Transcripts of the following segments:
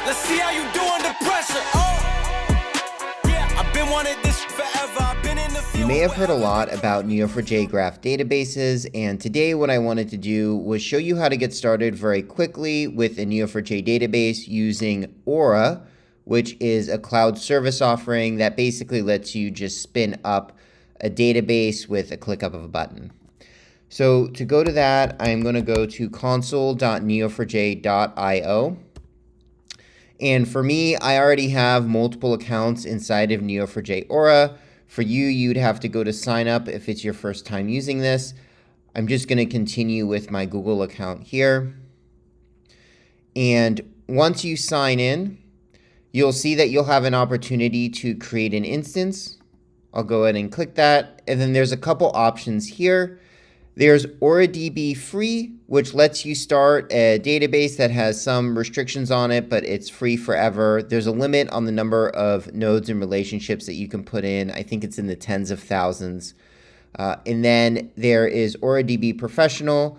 let's see how you do under pressure. Oh, yeah, I've been wanting this forever. I've been in the field. You may have heard a lot about Neo4j graph databases, and today what I wanted to do was show you how to get started very quickly with a Neo4j database using Aura, which is a cloud service offering that basically lets you just spin up a database with a click up of a button. So to go to that, I'm going to go to console.neo4j.io. And for me, I already have multiple accounts inside of Neo4j Aura. For you, you'd have to go to sign up if it's your first time using this. I'm just going to continue with my Google account here. And once you sign in, you'll see that you'll have an opportunity to create an instance. I'll go ahead and click that. And then there's a couple options here. There's AuraDB free, which lets you start a database that has some restrictions on it, but it's free forever. There's a limit on the number of nodes and relationships that you can put in. I think it's in the tens of thousands. And then there is AuraDB Professional.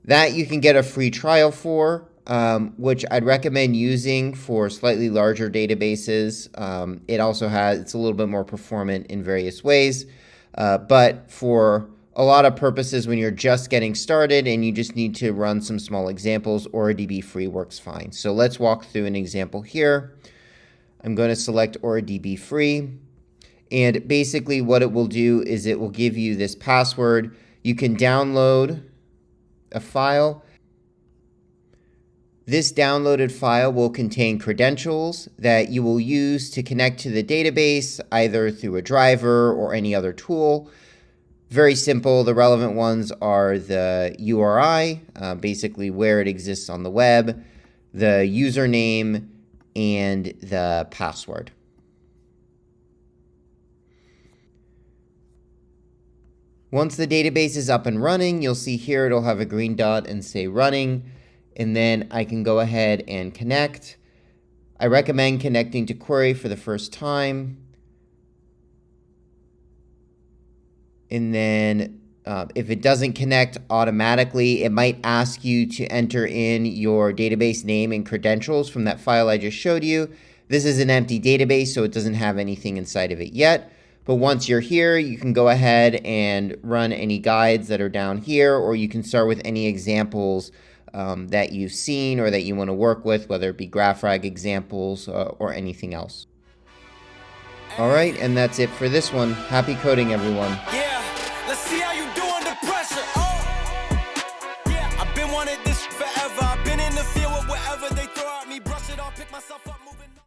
That you can get a free trial for, which I'd recommend using for slightly larger databases. It's a little bit more performant in various ways, but for a lot of purposes when you're just getting started and you just need to run some small examples, AuraDB free works fine. So let's walk through an example here. I'm going to select AuraDB free, and basically what it will do is it will give you this password. You can download a file. This downloaded file will contain credentials that you will use to connect to the database either through a driver or any other tool. Very simple. The relevant ones are the URI, basically where it exists on the web, the username, and the password. Once the database is up and running, you'll see here it'll have a green dot and say running, and then I can go ahead and connect. I recommend connecting to query for the first time. And then if it doesn't connect automatically, it might ask you to enter in your database name and credentials from that file I just showed you. This is an empty database, so it doesn't have anything inside of it yet. But once you're here, you can go ahead and run any guides that are down here, or you can start with any examples that you've seen or that you want to work with, whether it be GraphRag examples or anything else. All right, and that's it for this one. Happy coding, everyone. Yeah. Let's see how you do under pressure. Oh, yeah, I've been wanting this forever. I've been in the field with whatever they throw at me, brush it off, pick myself up.